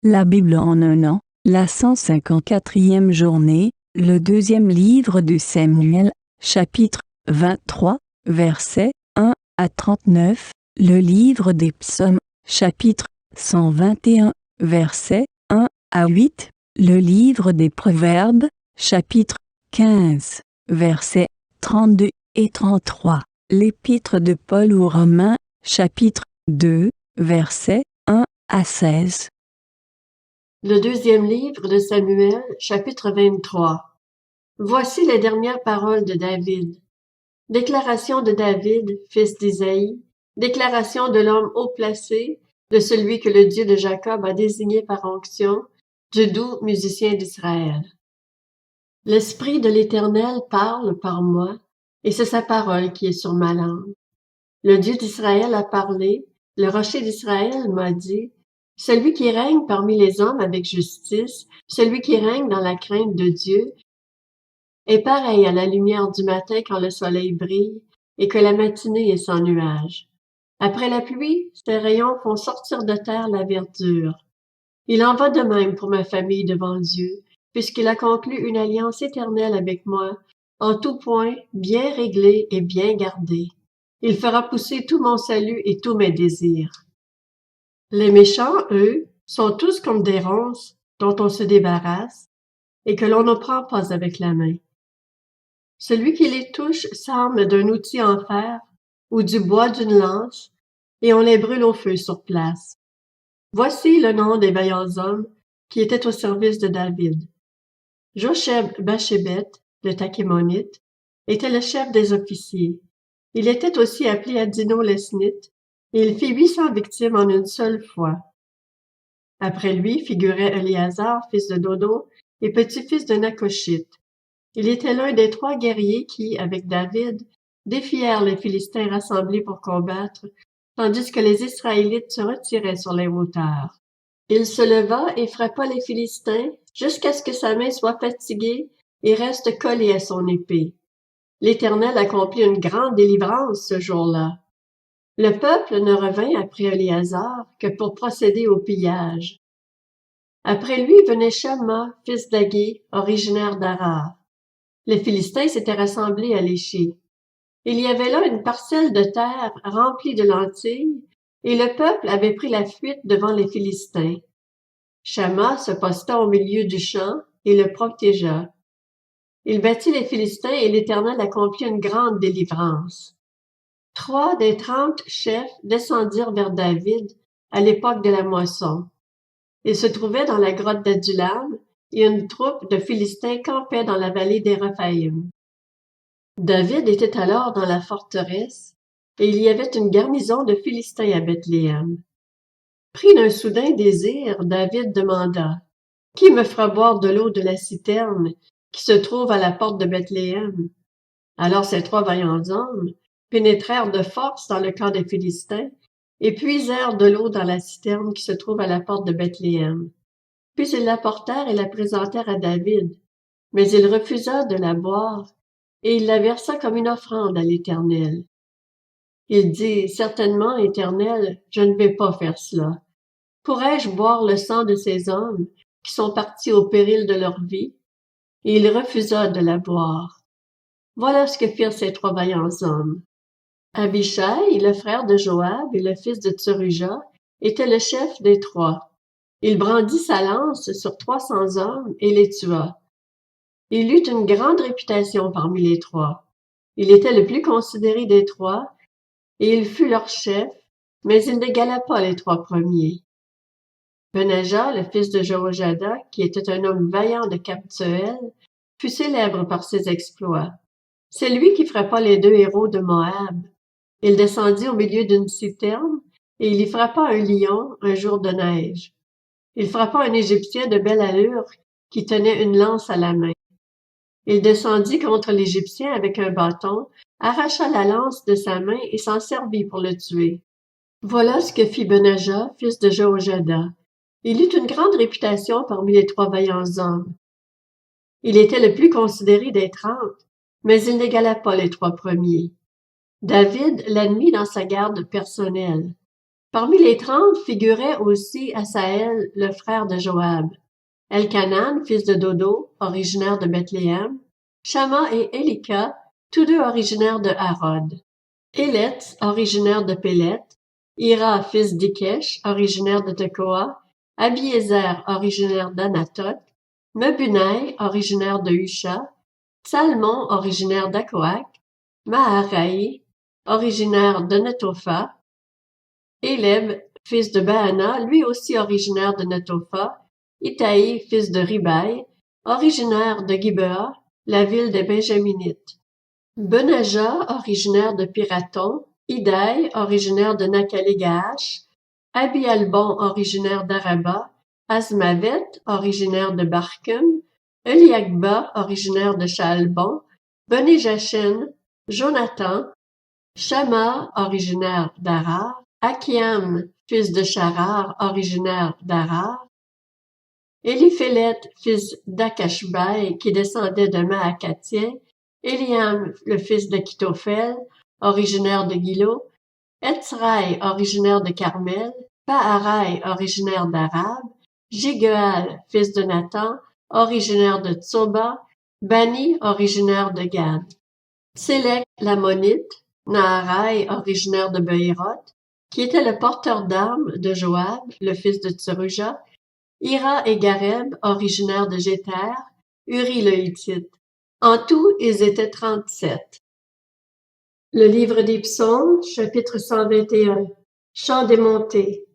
La Bible en un an, la 154e journée, le deuxième livre de Samuel, chapitre 23, versets 1 à 39, le livre des psaumes, chapitre 121, versets 1 à 8, le livre des proverbes, chapitre 15, versets 32 et 33, l'épître de Paul aux Romains, chapitre 2, versets 1 à 16. Le deuxième livre de Samuel, chapitre 23. Voici les dernières paroles de David. Déclaration de David, fils d'Isaïe, déclaration de l'homme haut placé, de celui que le Dieu de Jacob a désigné par onction, du doux musicien d'Israël. L'Esprit de l'Éternel parle par moi, et c'est sa parole qui est sur ma langue. Le Dieu d'Israël a parlé, le rocher d'Israël m'a dit, celui qui règne parmi les hommes avec justice, celui qui règne dans la crainte de Dieu, est pareil à la lumière du matin quand le soleil brille et que la matinée est sans nuage. Après la pluie, ses rayons font sortir de terre la verdure. Il en va de même pour ma famille devant Dieu, puisqu'il a conclu une alliance éternelle avec moi, en tout point bien réglée et bien gardée. Il fera pousser tout mon salut et tous mes désirs. Les méchants, eux, sont tous comme des ronces dont on se débarrasse et que l'on ne prend pas avec la main. Celui qui les touche s'arme d'un outil en fer ou du bois d'une lance et on les brûle au feu sur place. Voici le nom des vaillants hommes qui étaient au service de David. Josheb-Bashébeth, le Takémonite, était le chef des officiers. Il était aussi appelé Adino Lesnite, et il fit 800 victimes en une seule fois. Après lui figurait Éléazar, fils de Dodo, et petit-fils de Nakoshite. Il était l'un des 3 guerriers qui, avec David, défièrent les Philistins rassemblés pour combattre, tandis que les Israélites se retiraient sur les hauteurs. Il se leva et frappa les Philistins jusqu'à ce que sa main soit fatiguée et reste collée à son épée. L'Éternel accomplit une grande délivrance ce jour-là. Le peuple ne revint après Éléazar que pour procéder au pillage. Après lui venait Shamma, fils d'Agé, originaire d'Arar. Les Philistins s'étaient rassemblés à l'éché. Il y avait là une parcelle de terre remplie de lentilles, et le peuple avait pris la fuite devant les Philistins. Shamma se posta au milieu du champ et le protégea. Il battit les Philistins et l'Éternel accomplit une grande délivrance. 3 des 30 chefs descendirent vers David à l'époque de la moisson. Ils se trouvaient dans la grotte d'Adulam et une troupe de Philistins campait dans la vallée des Rephaïm. David était alors dans la forteresse et il y avait une garnison de Philistins à Bethléem. Pris d'un soudain désir, David demanda « Qui me fera boire de l'eau de la citerne qui se trouve à la porte de Bethléem? » Alors ces 3 vaillants hommes pénétrèrent de force dans le camp des Philistins et puisèrent de l'eau dans la citerne qui se trouve à la porte de Bethléem. Puis ils l'apportèrent et la présentèrent à David, mais il refusa de la boire et il la versa comme une offrande à l'Éternel. Il dit, « Certainement, Éternel, je ne vais pas faire cela. Pourrais-je boire le sang de ces hommes qui sont partis au péril de leur vie? » Et il refusa de la boire. Voilà ce que firent ces 3 vaillants hommes. Abishai, le frère de Joab et le fils de Tsurujah, était le chef des 3. Il brandit sa lance sur 300 hommes et les tua. Il eut une grande réputation parmi les 3. Il était le plus considéré des 3, et il fut leur chef, mais il n'égala pas les 3 premiers. Benaja, le fils de Jehoiada, qui était un homme vaillant de Kabtsuel, fut célèbre par ses exploits. C'est lui qui frappa les 2 héros de Moab. Il descendit au milieu d'une citerne, et il y frappa un lion un jour de neige. Il frappa un Égyptien de belle allure qui tenait une lance à la main. Il descendit contre l'Égyptien avec un bâton, arracha la lance de sa main et s'en servit pour le tuer. Voilà ce que fit Benaja, fils de Jehoiada. Il eut une grande réputation parmi les 3 vaillants hommes. Il était le plus considéré des 30, mais il n'égala pas les 3 premiers. David l'admit dans sa garde personnelle. Parmi les 30 figurait aussi Asaël, le frère de Joab, Elkanan, fils de Dodo, originaire de Bethléem, Shama et Élika, tous deux originaires de Harod, Életz, originaire de Pélet, Ira, fils d'Ikesh, originaire de Tekoa, Abiézer, originaire d'Anatoth, Mebunai, originaire de Husha, Salmon, originaire d'Akoak, Maharaï, originaire de Netopha, Éleb, fils de Baana, lui aussi originaire de Netopha, Itaï, fils de Ribaï, originaire de Gibea, la ville des Benjaminites, Benaja, originaire de Piraton, Idaï, originaire de Nakaligash, Abi-Albon, originaire d'Araba, Asmavet, originaire de Barkum, Eliagba, originaire de Chaalbon, Beni Jachen, Jonathan, Shama, originaire d'Arar, Akiam, fils de Charar, originaire d'Arar, Éliphélet, fils d'Akashbaï, qui descendait de Maacatien, Éliam, le fils d'Akitophel, originaire de Gilo, Etzraï, originaire de Carmel, Paharai, originaire d'Arab, Jigual, fils de Nathan, originaire de Tsoba, Bani, originaire de Gad, Sélec, l'Ammonite, Naharai, originaire de Beéroth, qui était le porteur d'armes de Joab, le fils de Tseruja, Ira et Gareb, originaires de Jéter, Uri le Hittite. En tout, ils étaient 37. Le livre des Psaumes, chapitre 121. Chant des montées.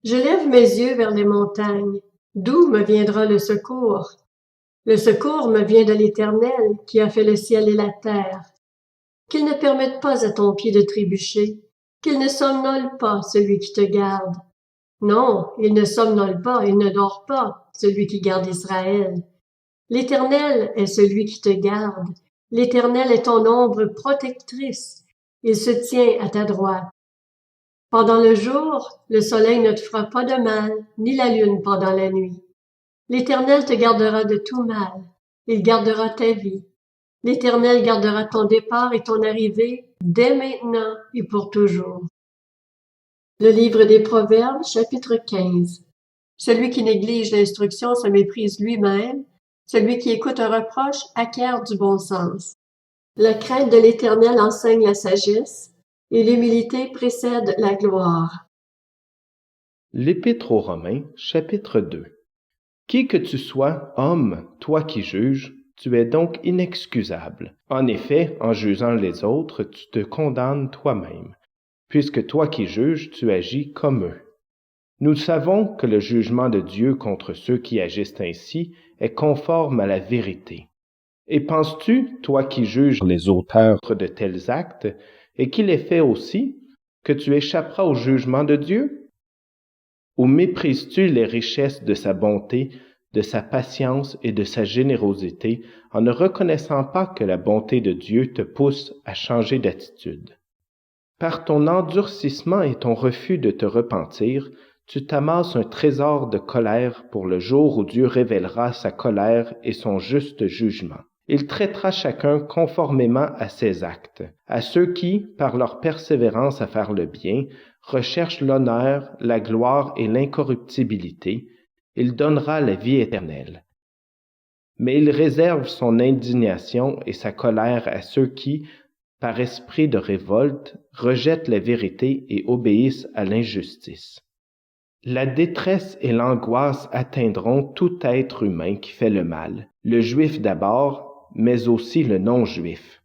Je lève mes yeux vers les montagnes. D'où me viendra le secours? Le secours me vient de l'Éternel, qui a fait le ciel et la terre. Qu'il ne permette pas à ton pied de trébucher, qu'il ne somnole pas celui qui te garde. Non, il ne somnole pas, il ne dort pas, celui qui garde Israël. L'Éternel est celui qui te garde. L'Éternel est ton ombre protectrice. Il se tient à ta droite. Pendant le jour, le soleil ne te fera pas de mal, ni la lune pendant la nuit. L'Éternel te gardera de tout mal. Il gardera ta vie. L'Éternel gardera ton départ et ton arrivée dès maintenant et pour toujours. Le livre des Proverbes, chapitre 15. Celui qui néglige l'instruction se méprise lui-même. Celui qui écoute un reproche acquiert du bon sens. La crainte de l'Éternel enseigne la sagesse, et l'humilité précède la gloire. L'Épître aux Romains, chapitre 2. Qui que tu sois, homme, toi qui juges, tu es donc inexcusable. En effet, en jugeant les autres, tu te condamnes toi-même, puisque toi qui juges, tu agis comme eux. Nous savons que le jugement de Dieu contre ceux qui agissent ainsi est conforme à la vérité. Et penses-tu, toi qui juges les auteurs de tels actes, et qui les fais aussi, que tu échapperas au jugement de Dieu? Ou méprises-tu les richesses de sa bonté, de sa patience et de sa générosité, en ne reconnaissant pas que la bonté de Dieu te pousse à changer d'attitude? Par ton endurcissement et ton refus de te repentir, tu t'amasses un trésor de colère pour le jour où Dieu révélera sa colère et son juste jugement. Il traitera chacun conformément à ses actes. À ceux qui, par leur persévérance à faire le bien, recherchent l'honneur, la gloire et l'incorruptibilité, il donnera la vie éternelle. Mais il réserve son indignation et sa colère à ceux qui, par esprit de révolte, rejettent la vérité et obéissent à l'injustice. La détresse et l'angoisse atteindront tout être humain qui fait le mal, le juif d'abord, mais aussi le non-juif.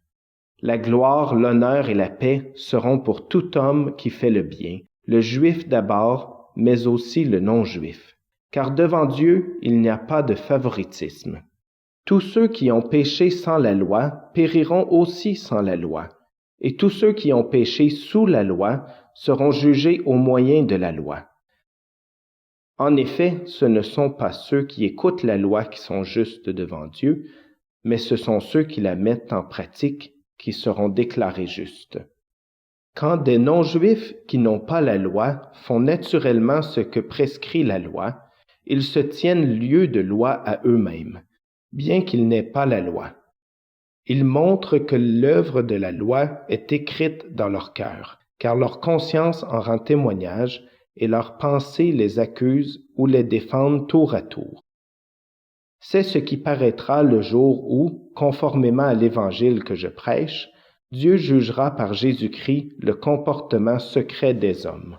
La gloire, l'honneur et la paix seront pour tout homme qui fait le bien, le juif d'abord, mais aussi le non-juif. Car devant Dieu, il n'y a pas de favoritisme. Tous ceux qui ont péché sans la loi périront aussi sans la loi, et tous ceux qui ont péché sous la loi seront jugés au moyen de la loi. En effet, ce ne sont pas ceux qui écoutent la loi qui sont justes devant Dieu, mais ce sont ceux qui la mettent en pratique qui seront déclarés justes. Quand des non-juifs qui n'ont pas la loi font naturellement ce que prescrit la loi, ils se tiennent lieu de loi à eux-mêmes, bien qu'ils n'aient pas la loi. Ils montrent que l'œuvre de la loi est écrite dans leur cœur, car leur conscience en rend témoignage, et leurs pensées les accusent ou les défendent tour à tour. C'est ce qui paraîtra le jour où, conformément à l'Évangile que je prêche, Dieu jugera par Jésus-Christ le comportement secret des hommes.